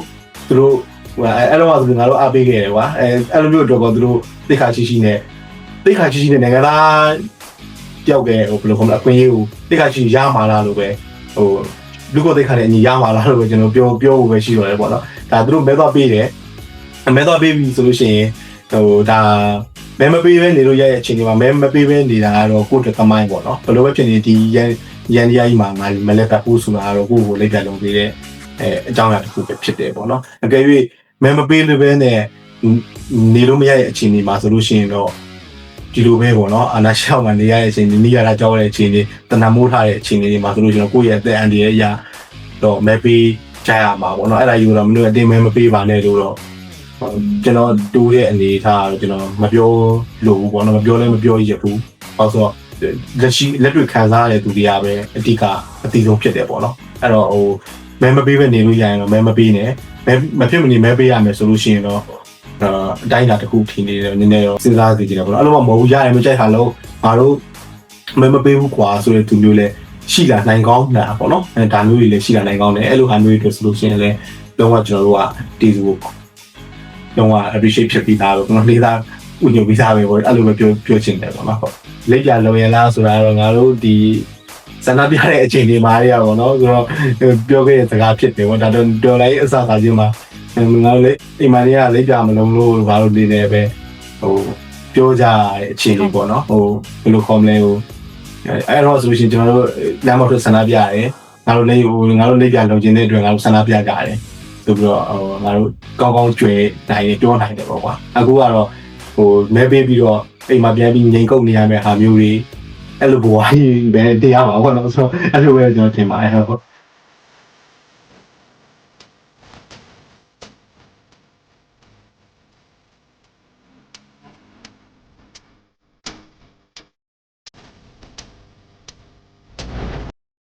သူတို့အဲ့လိုမှဆိုငါတို့အားပေးခဲ့တယ်ကွာအဲ့လိုမျိုးတော့သူတို့သိခါရှိနဲ့တိတ်ခါရှိတဲ့နိုင်ငံသားတယောက်ကဟိုဘယ်လိုခေါ်မလဲအခွင့်အရေးကိုတိတ်ခါရှိရမှာလားလို့ပဲဟိုလူကိုတိတ်ခါနဲ့အညီရမှာလားလို့ပဲကျွန်တော်ပြောဖို့ပဲရှိတော့တယ်ပေါ့နော်ဒါသူတို့မဲသွားပေးတယ်မဲသွားပေးပြီဆိုလို့ရှိရင်ဟိုဒါမဲမပေးဘဲနေလို့ရရဲ့အချိန်ဒီမှာမဲမပေးဘဲနေတာကတော့ကိုယ့်အတွက်သမိုင်းပေါ့နော်ဘယ်လိုပဲဖြစ်နေဒီရန်တရားကြီးမှာငါမလက်ပတ်ဖို့ဆိုတာကတော့ကိုယ့်ကိုလက်ပြလုံးပေးတဲ့အကြောင်းအရာတစ်ခုပဲဖြစ်တယ်ပေါ့နော်အကယ်၍မဲမပေးလို့ပဲနဲ့နေလို့မရရဲ့အချိန်ဒီမှာဆိုလို့ရှိရင်တော့ဒီလိုပဲပေါ့နော်အာနာရှောက်မှနေရတဲ့အချိန်နီးရတာကြောက်တဲ့အချိန်တွေတဏမိုးထားတဲ့အချိန်တွေမှာဆိုလို့ကျွန်တော်ကိုယ့်ရဲ့အသက်အန္တရာယ်အရာတော့မဲပေးကြရမှာပေါ့နော်အဲ့ဒါယူတော့မလို့အတင်းမဲမပေးပါနဲ့လို့တော့ကျွန်တော်တိုးတဲ့အနေထားတော့ကျွန်တော်မပြောလို့ပေါ့နော်မပြောလဲမပြောရဘူးဟောဆိုတော့လက်တွေ့ခံစားရတဲ့သူတွေကပဲအတိကအတိဆုံးဖြစ်တယ်ပေါ့နော်အဲ့တော့ဟိုမဲမပေးပဲနေလို့ရရင်တော့မဲမပေးနဲ့မဲမဖြစ်မနေမဲပေးရမယ်ဆိုလို့ရှိရင်တော့အတိုင်းအတာတစ်ခုထင်နေတယ်နည်းနည်းတော့စဉ်းစားကြည့်ကြတယ်ပေါ့နော်အဲ့လိုမှမဟုတ်ရတယ်မကြိုက်တာလို့ငါတို့မပေးဘူးကွာဆိုတဲ့သူမျိုးလည်းရှိလာနိုင်ကောင်းတာပေါ့နော်ဒါမျိုးတွေလည်းရှိလာနိုင်ကောင်းတယ်အဲ့လိုဟာမျိုးတွေဆိုလို့ရှိရင်လည်းလုံးဝကျွန်တော်တို့ကတီးစုကိုလုံးဝ appreciate ဖြစ်ပြီးသားလို့ကျွန်တော်လေးသားဥညွှန်ပြီးသားပဲပေါ့အဲ့လိုပဲပြောချင်တယ်ပေါ့နော်ဟုတ်လက်ပြလုံရလားဆိုတာတော့ငါတို့ဒီစန္ဒပြတဲ့အချိန်တွေမှာရပါတော့ဆိုတော့ပြောခဲ့တဲ့စကားဖြစ်တယ်ပေါ့ဒါတော့တော်လိုက်အစအချင်းမှာငါတို့လေအိမ်မလေးကလက်ပြမလုံးလို့ဘာလို့နေနေပဲဟိုပြောကြတဲ့အခြေအနေပေါ့နော်ဟိုဘယ်လိုခေါ်မလဲဟိုအဲ့တော့ဆိုလို့ရှိရင်ကျွန်တော်တို့လမ်းမထွက်ဆန္ဒပြရတယ်ငါတို့လေဟိုငါတို့လက်ပြလုံခြင်းတဲ့အတွက်ငါတို့ဆန္ဒပြကြရတယ်ဆိုပြီးတော့ဟိုငါတို့ကောင်းကောင်းကြွယ်နိုင်တယ်ပြောနိုင်တယ်ပေါ့ကွာအခုကတော့ဟိုမဲပေးပြီးတော့အိမ်မှာပြန်ပြီးငိန်ကုတ်နေရမယ့်ဟာမျိုးတွေအဲ့လိုဘဝကြီးပဲတရားပါဘောနော်ဆိုတော့အဲ့လိုပဲကျွန်တော်ထင်ပါတယ်ဟုတ်